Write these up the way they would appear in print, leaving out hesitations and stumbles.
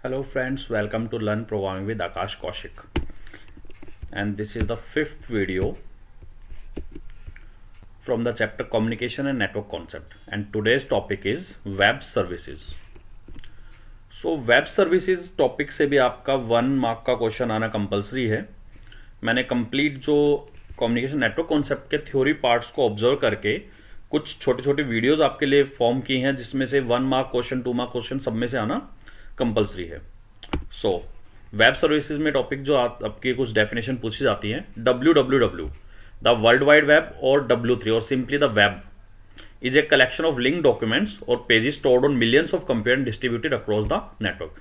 Hello friends, welcome to Learn Programming with Akash Kaushik, and this is the fifth video from the chapter Communication and Network Concept, and today's topic is Web Services. So Web Services topic से भी आपका 1 mark का question आना compulsory है। मैंने complete जो communication network concept के theory parts को ऑब्जर्व करके कुछ छोटे छोटे वीडियोस आपके लिए फॉर्म की हैं, जिसमें से 1 मार्क क्वेश्चन 2 मार्क क्वेश्चन सब में से आना कंपलसरी है। सो वेब सर्विसेज में टॉपिक जो आपकी कुछ डेफिनेशन पूछी जाती है, www the world wide web, और W3 और simply the web is a collection of link documents और pages stored on millions of computer and distributed across the network.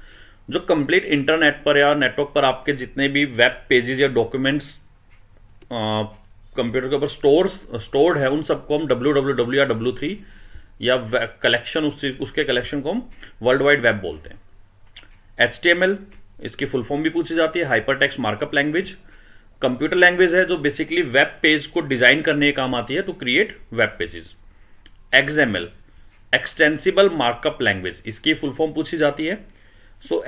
जो कंप्लीट इंटरनेट पर या नेटवर्क पर आपके जितने भी वेब पेजेस या डॉक्यूमेंट्स कंप्यूटर के ऊपर स्टोर्ड है, उन सबको हम www या W3 या कलेक्शन उसके कलेक्शन को हम वर्ल्ड वाइड वेब बोलते हैं। HTML इसकी फुल फॉर्म भी पूछी जाती है, hyper text markup language. Computer language है जो बेसिकली वेब पेज को डिजाइन करने के काम आती है to create web pages. XML extensible markup language, इसकी फुल फॉर्म पूछी जाती है। सो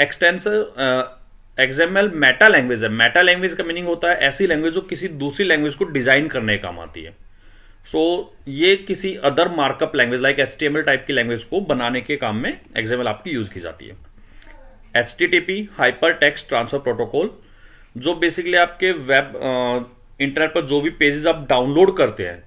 XML मेटा लैंग्वेज है। मेटा लैंग्वेज का मीनिंग होता है ऐसी लैंग्वेज जो किसी दूसरी लैंग्वेज को डिजाइन करने के काम आती है। सो ये किसी other markup language like HTML type की लैंग्वेज को बनाने के काम में XML आपकी यूज की जाती है। HTTP hyper text transfer protocol, जो बेसिकली आपके वेब इंटरनेट पर जो भी पेजेस आप डाउनलोड करते हैं,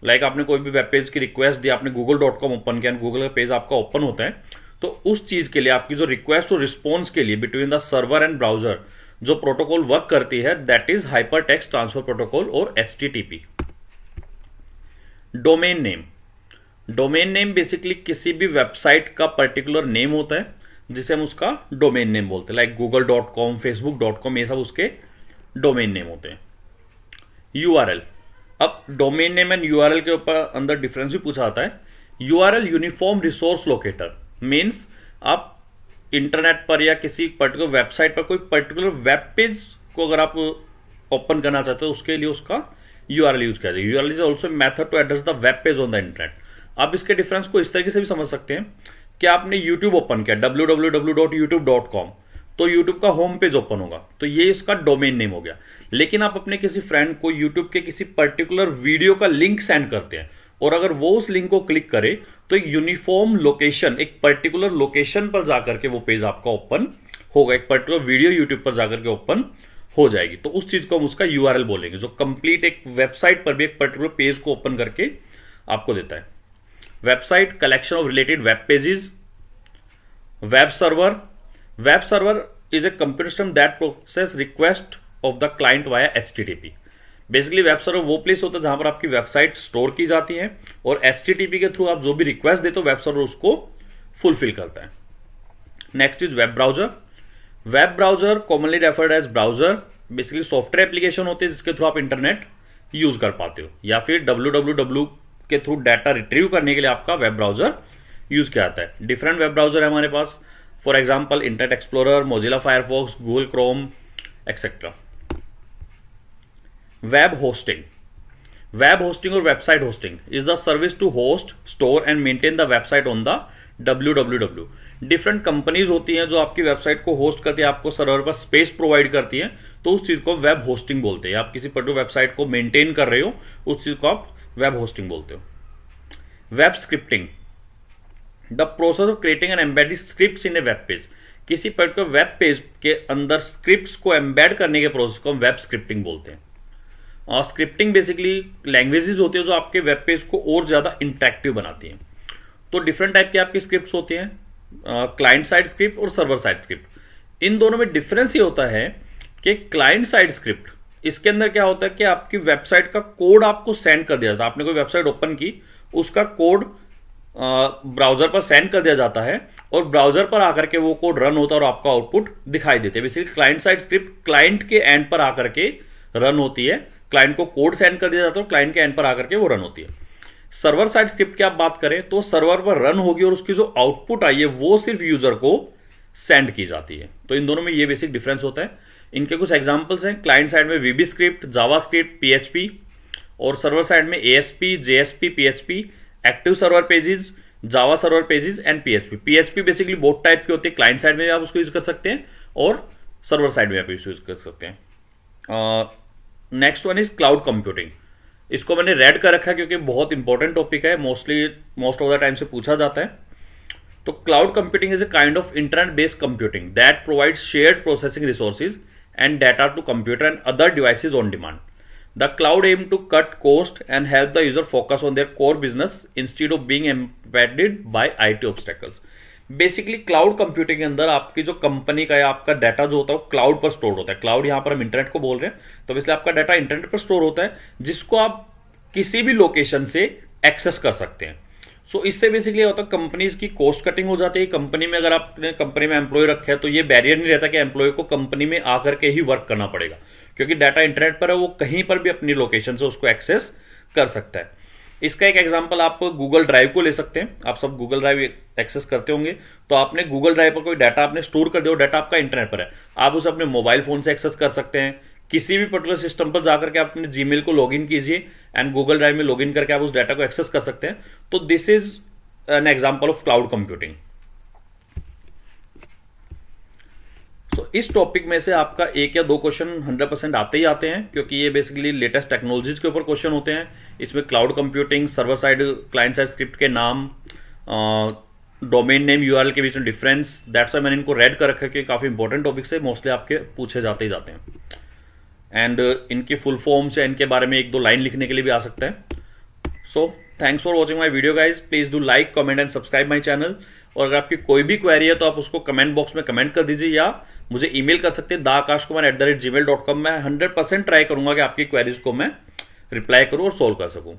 लाइक आपने कोई भी वेब पेज की रिक्वेस्ट दी, आपने google.com ओपन किया, गूगल का पेज आपका ओपन होता है, तो उस चीज के लिए आपकी जो रिक्वेस्ट और रिस्पॉन्स के लिए between the server and browser जो प्रोटोकॉल वर्क करती है, that is hyper text transfer protocol और HTTP। Domain name, domain name basically किसी भी वेबसाइट का पर्टिकुलर नेम होता है जिसे हम उसका डोमेन नेम बोलते हैं, लाइक google.com, facebook.com, ये सब उसके डोमेन नेम होते हैं। URL, अब डोमेन नेम एंड URL के ऊपर अंदर डिफरेंस भी पूछा जाता है। URL uniform resource locator means आप इंटरनेट पर या किसी पर्टिकुलर वेबसाइट पर कोई पर्टिकुलर वेब पेज को अगर आप ओपन करना चाहते हो, उसके लिए उसका URL यूज किया जाए। URL is also method to address the web page on the internet. आप इसके डिफरेंस को इस तरीके से भी समझ सकते हैं कि आपने YouTube ओपन किया www.youtube.com, तो YouTube का होम पेज ओपन होगा, तो ये इसका डोमेन नेम हो गया। लेकिन आप अपने किसी फ्रेंड को YouTube के किसी पर्टिकुलर वीडियो का लिंक सेंड करते हैं, और अगर वो उस लिंक को क्लिक करे तो एक यूनिफॉर्म लोकेशन, एक पर्टिकुलर लोकेशन पर जाकर के वो पेज आपका ओपन होगा, एक पर्टिकुलर वीडियो YouTube पर जाकर के ओपन हो जाएगी, तो उस चीज को हम उसका URL बोलेंगे, जो कंप्लीट एक वेबसाइट पर भी एक पर्टिकुलर पेज को ओपन करके आपको देता है। Website collection of related web pages. Web server, web server is a computer system that process request of the client via HTTP। Basically web server वो प्लेस होता है जहां पर आपकी वेबसाइट स्टोर की जाती है, और HTTP के थ्रू आप जो भी रिक्वेस्ट देते हो वेब सर्वर उसको फुलफिल करता है। Next is web browser. Web browser commonly referred as browser, basically software application होती है जिसके थ्रू आप इंटरनेट यूज कर पाते हो, या फिर www के थ्रू डाटा रिट्रीव करने के लिए आपका वेब ब्राउजर यूज किया जाता है। डिफरेंट वेब ब्राउजर है हमारे पास, for example Internet Explorer, Mozilla Firefox, Google Chrome etcetera. Web hosting, web hosting और website hosting is the service to host, store and maintain the website on the www। Different companies होती हैं जो आपकी website को host करती है, आपको server पर स्पेस प्रोवाइड करती है, तो उस चीज को वेब होस्टिंग बोलते हैं। आप किसी पर्टिकुलर वेबसाइट को मेंटेन कर रहे हो, उस चीज को आप वेब होस्टिंग बोलते हो। Web scripting, the process of creating and embedding scripts in A web page. किसी पर्टिकुलर वेब पेज के अंदर स्क्रिप्ट्स को एम्बेड करने के प्रोसेस को हम वेब स्क्रिप्टिंग बोलते हैं। और स्क्रिप्टिंग बेसिकली लैंग्वेजेस होती है जो आपके वेब पेज को और ज्यादा इंटरेक्टिव बनाती हैं। तो डिफरेंट टाइप की आपकी स्क्रिप्ट्स होती हैं, क्लाइंट साइड स्क्रिप्ट और सर्वर साइड स्क्रिप्ट। इन दोनों में डिफरेंस ये होता है कि क्लाइंट साइड स्क्रिप्ट, इसके अंदर क्या होता है कि आपकी वेबसाइट का कोड आपको सेंड कर दिया जाता है। आपने कोई वेबसाइट ओपन की, उसका कोड ब्राउजर पर सेंड कर दिया जाता है, और ब्राउजर पर आकर के वो कोड रन होता है और आपका आउटपुट दिखाई देते हैं। Basically client side script client के एंड पर आकर के रन होती है, क्लाइंट को कोड सेंड कर दिया जाता है और क्लाइंट के एंड पर आकर के वो रन होती है। सर्वर साइड स्क्रिप्ट की आप बात करें तो सर्वर पर रन होगी और उसकी जो आउटपुट आई है वो सिर्फ यूजर को सेंड की जाती है। तो इन दोनों में ये बेसिक डिफरेंस होता है। इनके कुछ एग्जांपल्स हैं, क्लाइंट साइड में VB स्क्रिप्ट, जावा स्क्रिप्ट, PHP, और सर्वर साइड में ASP, JSP, PHP, active server pages, Java server pages and PHP. PHP basically both type की होती है, क्लाइंट साइड में भी आप उसको यूज कर सकते हैं और सर्वर साइड में आप यूज कर सकते हैं। Next one is cloud computing. इसको मैंने रेड कर रखा है क्योंकि बहुत इंपॉर्टेंट टॉपिक है, मोस्ट ऑफ द टाइम से पूछा जाता है। तो cloud computing is a kind of internet based computing that provides shared processing resources and data to computer and other devices on demand. The cloud aim to cut cost and help the user focus on their core business instead of being impeded by IT obstacles. Basically cloud computing के अंदर आपकी जो company का या आपका data जो होता है वो क्लाउड पर स्टोर होता है। क्लाउड यहाँ पर हम इंटरनेट को बोल रहे हैं, तो इसलिए आपका डाटा इंटरनेट पर स्टोर होता है जिसको आप किसी भी लोकेशन से एक्सेस कर सकते हैं। सो इससे बेसिकली होता है कंपनीज की कॉस्ट कटिंग हो जाती है। कंपनी में अगर आपने कंपनी में एम्प्लॉय रखे हैं तो ये बैरियर नहीं रहता कि एम्प्लॉय को कंपनी में आकर के ही वर्क करना पड़ेगा, क्योंकि डाटा इंटरनेट पर है, वो कहीं पर भी अपनी लोकेशन से उसको एक्सेस कर सकता है। इसका एक एग्जांपल आप गूगल ड्राइव को ले सकते हैं। आप सब गूगल ड्राइव एक्सेस करते होंगे, तो आपने गूगल ड्राइव पर कोई डाटा आपने स्टोर कर दिया, डाटा आपका इंटरनेट पर है, आप उसे अपने मोबाइल फोन से एक्सेस कर सकते हैं। किसी भी पर्टिकुलर सिस्टम पर जाकर के आप अपने जीमेल को लॉगिन कीजिए एंड गूगल ड्राइव में लॉगिन करके आप उस डाटा को एक्सेस कर सकते हैं। तो this is an example of cloud computing. So इस टॉपिक में से आपका एक या दो क्वेश्चन 100% आते ही आते हैं, क्योंकि ये बेसिकली लेटेस्ट टेक्नोलॉजीज के ऊपर क्वेश्चन होते हैं। इसमें cloud computing, server side, client side script के नाम, डोमेन नेम, यूआरएल के बीच में डिफरेंस, दैट्स व्हाई मैंने इनको रेड कर रखा है कि काफी इंपॉर्टेंट टॉपिक से मोस्टली आपके पूछे जाते ही जाते हैं। एंड इनकी फुल फॉर्म्स या इनके बारे में एक दो लाइन लिखने के लिए भी आ सकता है। So thanks for watching my video guys. Please do like, comment and subscribe my channel. और अगर आपकी कोई भी क्वेरी है तो आप उसको कमेंट बॉक्स में कमेंट कर dीजिए या मुझे ईमेल कर सकते हैं daakashkumar@gmail.com। मैं 100% ट्राई करूंगा कि आपकी क्वेरीज को मैं रिप्लाई करूं और सोल्व कर सकूं।